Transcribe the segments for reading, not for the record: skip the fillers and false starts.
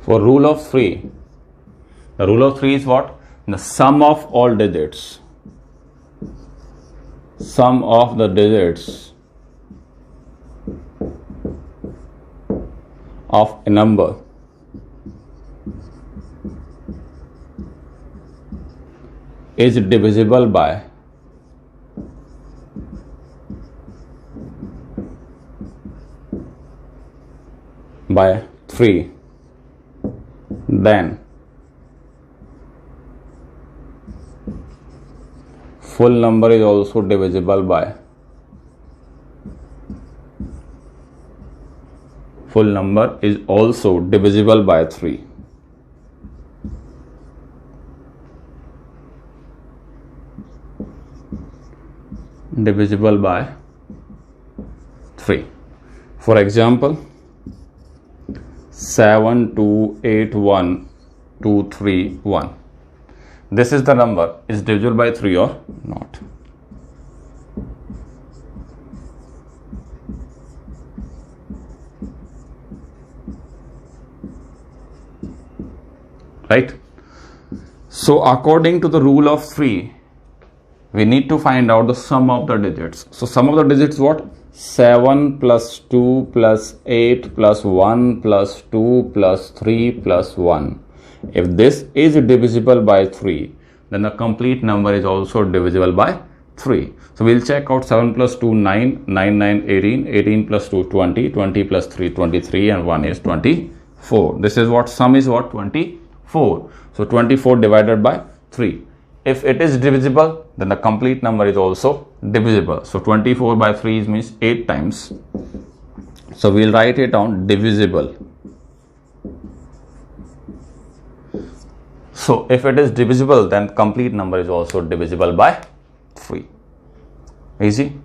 For rule of 3, the rule of 3 is what? The sum of all digits. Sum of the digits of a number is divisible by by 3, then full number is also divisible by 3. Divisible by 3. For example, 7281231. This is the number. Is divisible by 3 or not? Right? So according to the rule of 3, we need to find out the sum of the digits. So sum of the digits what? 7 plus 2 plus 8 plus 1 plus 2 plus 3 plus 1. If this is divisible by 3, then the complete number is also divisible by 3. So we'll check out 7 plus 2, 9, 9, 9, 18, 18 plus 2, 20, 20 plus 3, 23, and 1 is 24. This is what sum is what? 24. So 24 divided by 3. If it is divisible, then the complete number is also divisible. So 24 by 3 means 8 times. So we'll write it down, divisible. So if it is divisible, then complete number is also divisible by 3. Easy.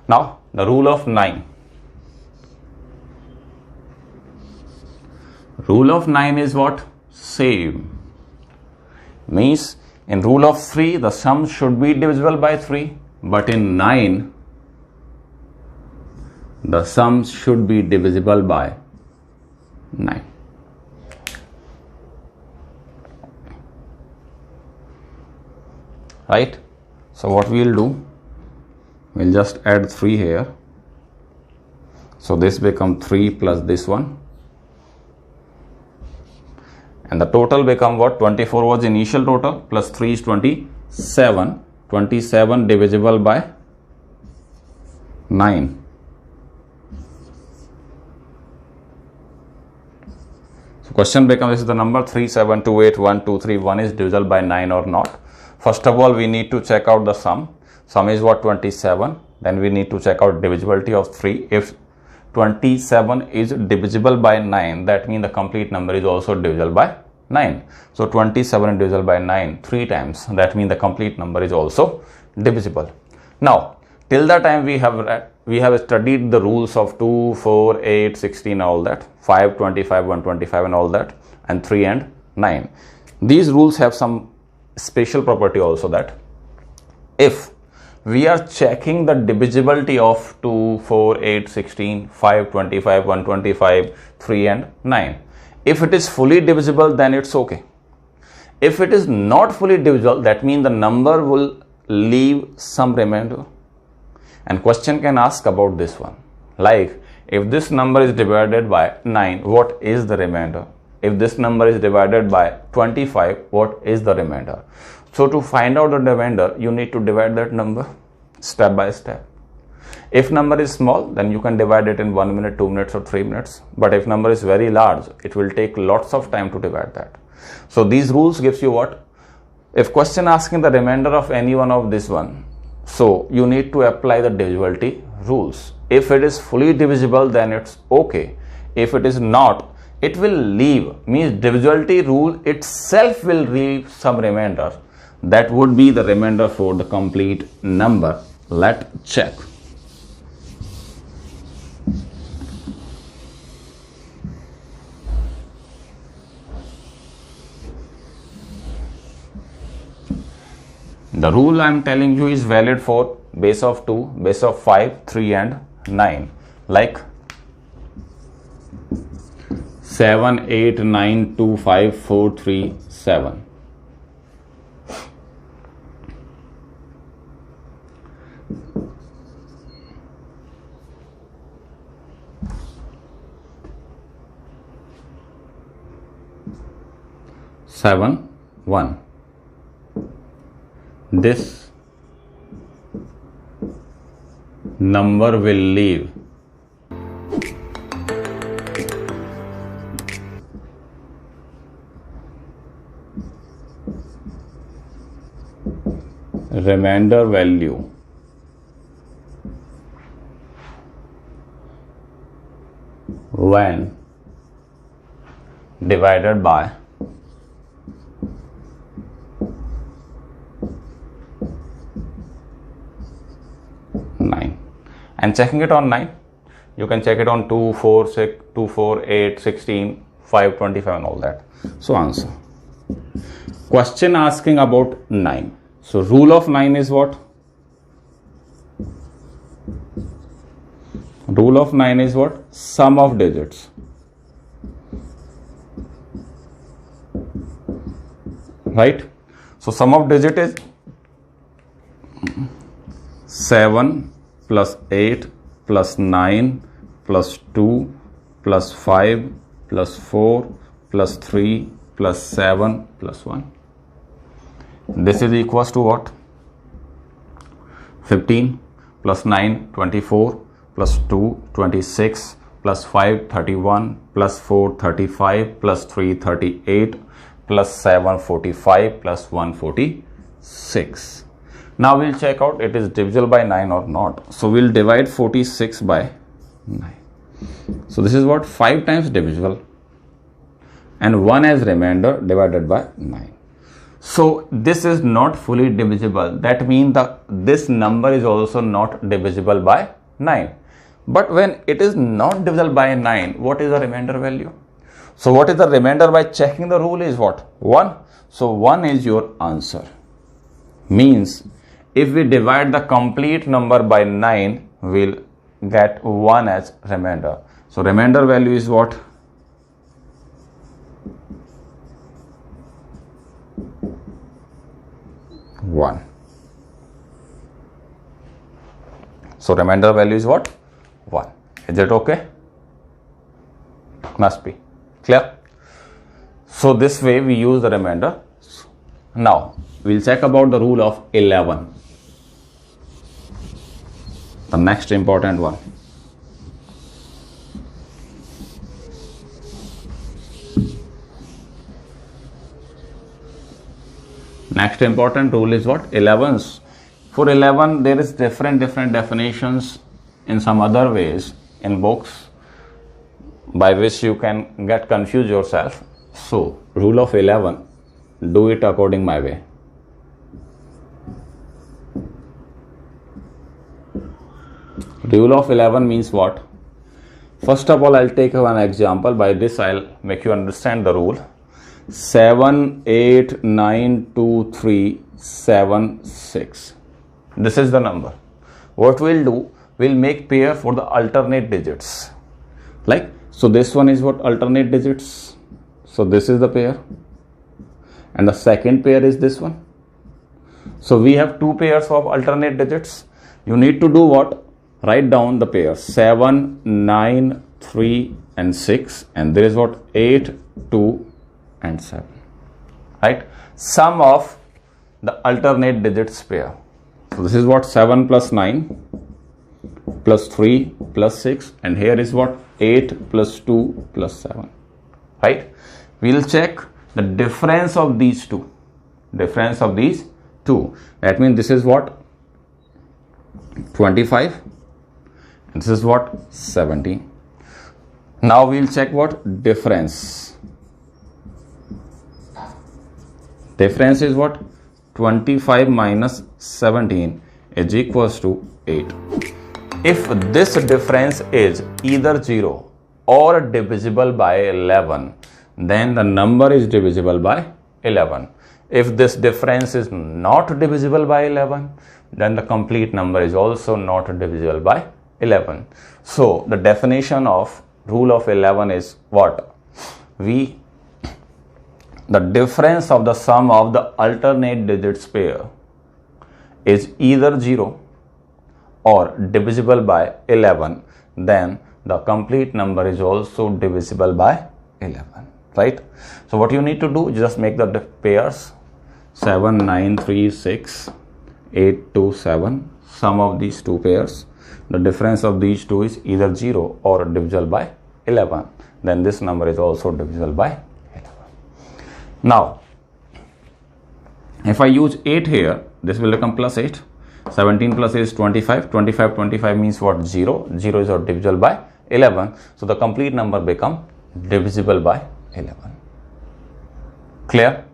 Now the rule of 9. Rule of 9 is what? Same. Means in rule of 3, the sum should be divisible by 3, but in 9, the sum should be divisible by 9. Right? So what we'll do, we'll just add 3 here. So this becomes 3 plus this one. And the total become what? 24 was initial total, plus 3 is 27. 27 divisible by 9. So question becomes, this is the number 3728123, is divisible by 9 or not? First of all, we need to check out the sum. Sum is what? 27. Then we need to check out divisibility of 3. If 27 is divisible by 9, that means the complete number is also divisible by 9. So 27 is divisible by 9 3 times. That means the complete number is also divisible. Now, till the time we have studied the rules of 2, 4, 8, 16, all that, 5, 25, 125 and all that, and 3 and 9. These rules have some special property also, that if we are checking the divisibility of 2, 4, 8, 16, 5, 25, 125, 3 and 9. If it is fully divisible, then it's okay. If it is not fully divisible, that means the number will leave some remainder. And question can ask about this one. Like, if this number is divided by 9, what is the remainder? If this number is divided by 25, what is the remainder? So to find out the remainder, you need to divide that number step by step. If number is small, then you can divide it in 1 minute, 2 minutes or 3 minutes. But if number is very large, it will take lots of time to divide that. So these rules gives you what? If question asking the remainder of any one of this one, so you need to apply the divisibility rules. If it is fully divisible, then it's okay. If it is not, it will leave, means divisibility rule itself will leave some remainder. That would be the remainder for the complete number. Let's check. The rule I am telling you is valid for base of 2, base of 5, 3 and 9. Like 7, 8, 9, 2, 5, 4, 3, 7. Seven, 1. This number will leave remainder value when divided by 9. And checking it on 9, you can check it on 2, 4, 6, 2, 4, 8, 16, 5, 25 and all that. So answer. Question asking about 9. So rule of 9 is what? Rule of 9 is what? Sum of digits. Right? So sum of digit is 7 plus 8 plus 9 plus 2 plus 5 plus 4 plus 3 plus 7 plus 1. This is equals to what? 15 plus 9, 24 plus 2, 26 plus 5, 31 plus 4, 35 plus 3, 38 plus 7, 45 plus 1, 46. Now we'll check out it is divisible by 9 or not. So we'll divide 46 by 9. So this is what? 5 times divisible and 1 as remainder divided by 9. So this is not fully divisible. That means this number is also not divisible by 9. But when it is not divisible by 9, what is the remainder value? So what is the remainder by checking the rule is what? 1. So 1 is your answer. Means if we divide the complete number by 9, we'll get 1 as remainder. So remainder value is what? 1. So remainder value is what? 1. Is it okay? Must be. Clear? So this way we use the remainder. Now we'll check about the rule of 11. The next important one. Next important rule is what? 11s. For 11, there is different definitions in some other ways in books by which you can get confused yourself. So, rule of 11, do it according my way. Rule of 11 means what? First of all, I'll take one example. By this, I'll make you understand the rule. 7, 8, 9, 2, 3, 7, 6. This is the number. What we'll do, we'll make pair for the alternate digits. Like, so this one is what? Alternate digits. So this is the pair. And the second pair is this one. So we have two pairs of alternate digits. You need to do what? Write down the pairs 7, 9, 3 and 6. And there is what? 8, 2 and 7, right? Sum of the alternate digits pair. So this is what? 7 plus 9 plus 3 plus 6, and here is what? 8 plus 2 plus 7, right? We'll check the difference of these two. Difference of these two. That means this is what? 25 and this is what? 17. Now we'll check what? Difference. Difference is what? 25 minus 17 is equals to 8. If this difference is either 0 or divisible by 11, then the number is divisible by 11. If this difference is not divisible by 11, then the complete number is also not divisible by 11. So the definition of rule of 11 is what? we the difference of the sum of the alternate digits pair is either 0 or divisible by 11, then the complete number is also divisible by 11, right? So what you need to do, just make the pairs 7, 9, 3, 6, 8, 2, 7, sum of these two pairs. The difference of these two is either 0 or divisible by 11, then this number is also divisible by 11. Now, if I use 8 here, this will become plus 8. 17 plus 8 is 25. 25 means what? 0. 0 is divisible by 11. So the complete number become divisible by 11. Clear?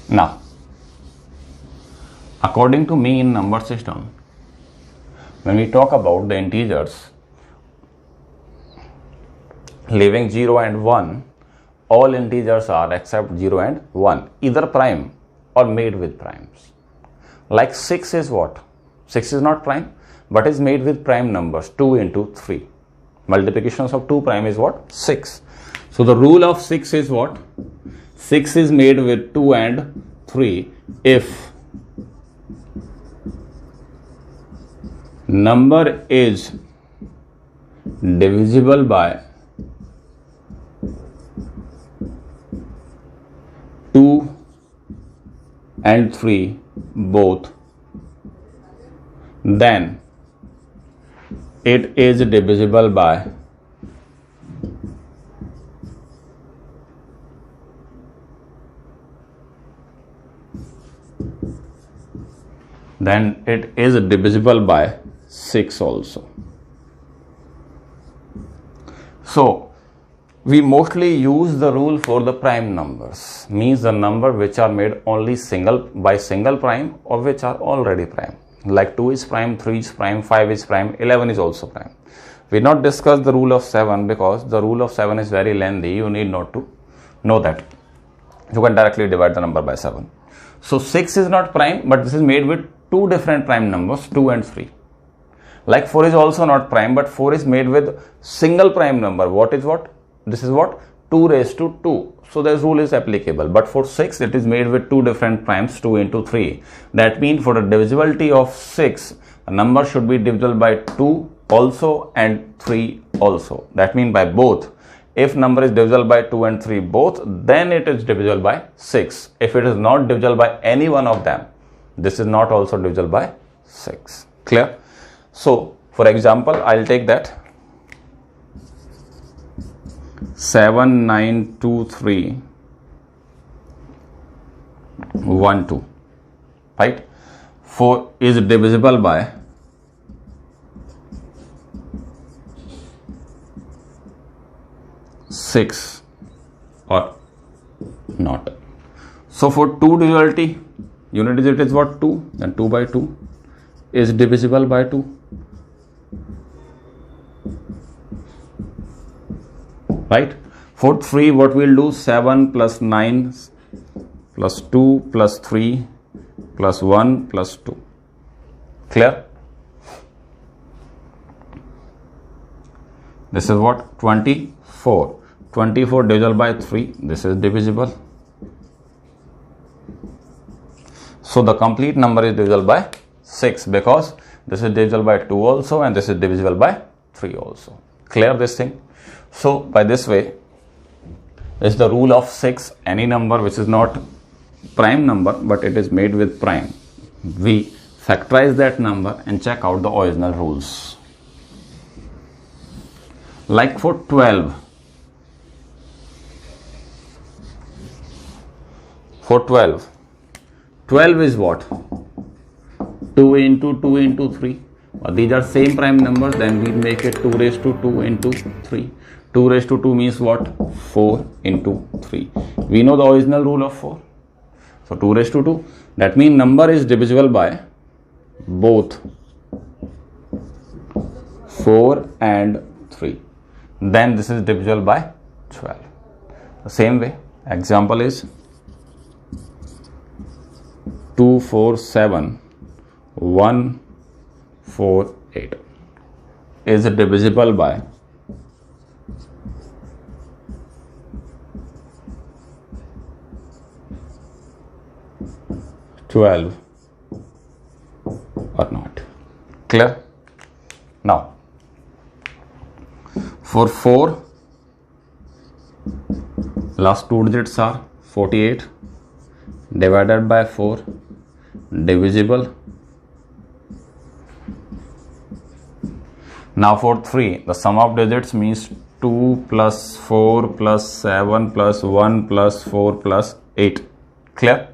Now, according to me in number system, when we talk about the integers leaving 0 and 1, all integers are except 0 and 1, either prime or made with primes. Like 6 is what? 6 is not prime, but is made with prime numbers, 2 into 3. Multiplications of 2 prime is what? 6. So the rule of 6 is what? 6 is made with 2 and 3 if number is divisible by 2 and 3 both, then it is divisible by then it is divisible by 6 also. So we mostly use the rule for the prime numbers, means the number which are made only single prime or which are already prime. Like 2 is prime, 3 is prime, 5 is prime, 11 is also prime. We not discuss the rule of 7 because the rule of 7 is very lengthy. You need not to know that. You can directly divide the number by 7. So 6 is not prime, but this is made with two different prime numbers, 2 and 3. Like 4 is also not prime, but 4 is made with single prime number. What is what? This is what? 2 raised to 2. So this rule is applicable. But for 6, it is made with two different primes, 2 into 3. That means for the divisibility of 6, a number should be divisible by 2 also and 3 also. That means by both. If number is divisible by 2 and 3 both, then it is divisible by 6. If it is not divisible by any one of them, this is not also divisible by 6. Clear? So, for example, I'll take that 7, 9, 2, 3, 1, 2. Right? 4 is divisible by 6 or not. So for 2 divisibility, unit digit is what? 2, then 2 by 2 is divisible by 2. Right? For 3, what we'll do? 7 plus 9 plus 2 plus 3 plus 1 plus 2. Clear? This is what? 24. 24 divisible by 3. This is divisible. So the complete number is divisible by 6 because this is divisible by 2 also and this is divisible by 3 also. Clear this thing? So by this way, is the rule of 6, any number which is not prime number but it is made with prime, we factorize that number and check out the original rules. Like for 12, for 12 is what? 2 into 2 into 3. These are same prime numbers, then we make it 2 raised to 2 into 3. 2 raised to 2 means what? 4 into 3. We know the original rule of 4. So 2 raised to 2. That means number is divisible by both 4 and 3, then this is divisible by 12. The same way, example is 2, 4, 7, 1, 4, 8 is divisible by 12 or not. Clear? Now, for 4, last two digits are 48 divided by 4, divisible. Now for 3, the sum of digits means 2 plus 4 plus 7 plus 1 plus 4 plus 8. Clear?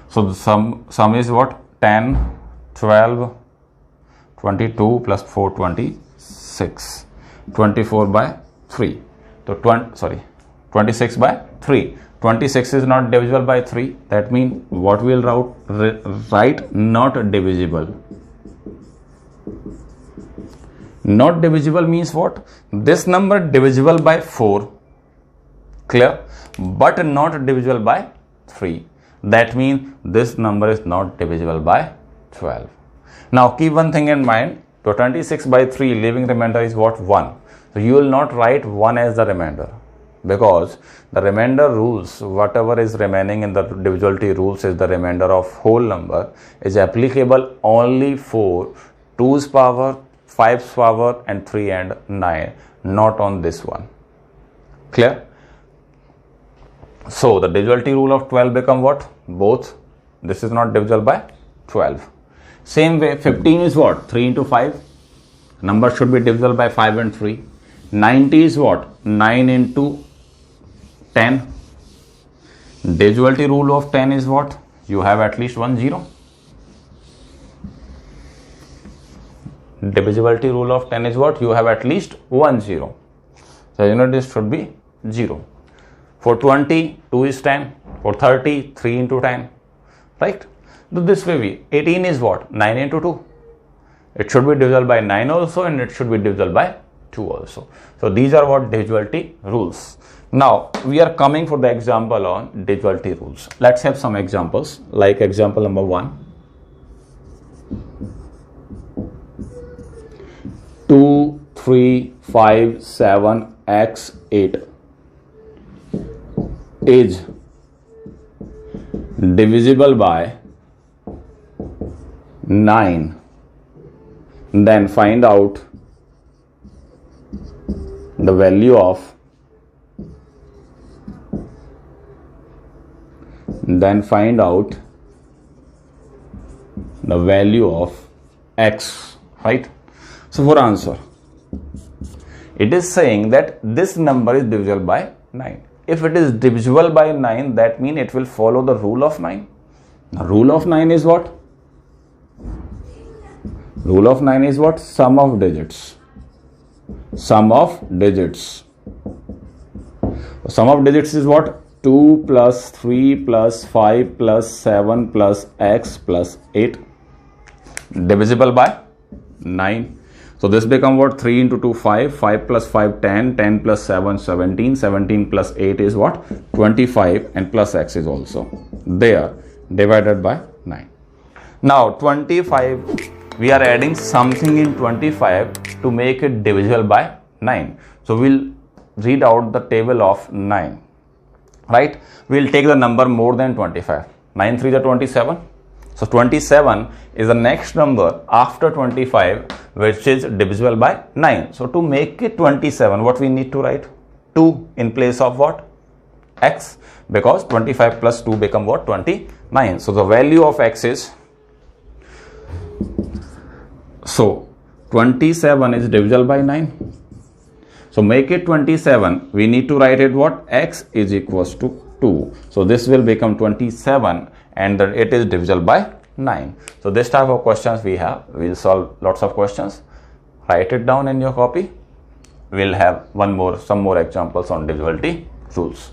So the sum is what? 10, 12, 22 plus 4, 26. 24 by 3. So 26 by 3. 26 is not divisible by 3. That means what we will write? Not divisible. Not divisible means what? This number divisible by 4. Clear? But not divisible by 3. That means this number is not divisible by 12. Now keep one thing in mind. So 26 by 3, leaving remainder is what? 1. So you will not write 1 as the remainder, because the remainder rules, whatever is remaining in the divisibility rules is the remainder of whole number, is applicable only for 2's power, 5's power and 3 and 9, not on this one. Clear? So the divisibility rule of 12 become what? Both. This is not divisible by 12. Same way, 15 is what? 3 into 5. Number should be divisible by 5 and 3. 90 is what? 9 into 10. Divisibility rule of 10 is what? You have at least one 0. Divisibility rule of 10 is what? You have at least one 0. So unit this should be 0. For 20, 2 is 10. For 30, 3 into 10. Right? So this way we, 18 is what? 9 into 2. It should be divisible by 9 also, and it should be divisible by 2 also. So these are what divisibility rules. Now we are coming for the example on divisibility rules. Let's have some examples, like example number 1. 2, 3, 5, 7, x, 8 is divisible by 9. Then find out the value of x, right? So for answer, it is saying that this number is divisible by 9. If it is divisible by 9, that means it will follow the rule of 9. The rule of 9 is what? Rule of 9 is what? Sum of digits. Sum of digits. Sum of digits is what? 2 plus 3 plus 5 plus 7 plus x plus 8. Divisible by 9. So this become what? 3 into 2, 5, 5 plus 5, 10, 10 plus 7, 17, 17 plus 8 is what? 25, and plus x is also there, divided by 9. Now 25, we are adding something in 25 to make it divisible by 9. So we'll read out the table of 9, right? We'll take the number more than 25. 9 3 is 27. So 27 is the next number after 25, which is divisible by 9. So to make it 27, what we need to write? 2 in place of what? X, because 25 plus 2 become what? 29. So the value of x is, so 27 is divisible by 9. So make it 27, we need to write it what? X is equals to 2. So this will become 27, and then it is divisible by 9. So this type of questions we have. We'll solve lots of questions. Write it down in your copy. We'll have some more examples on divisibility rules.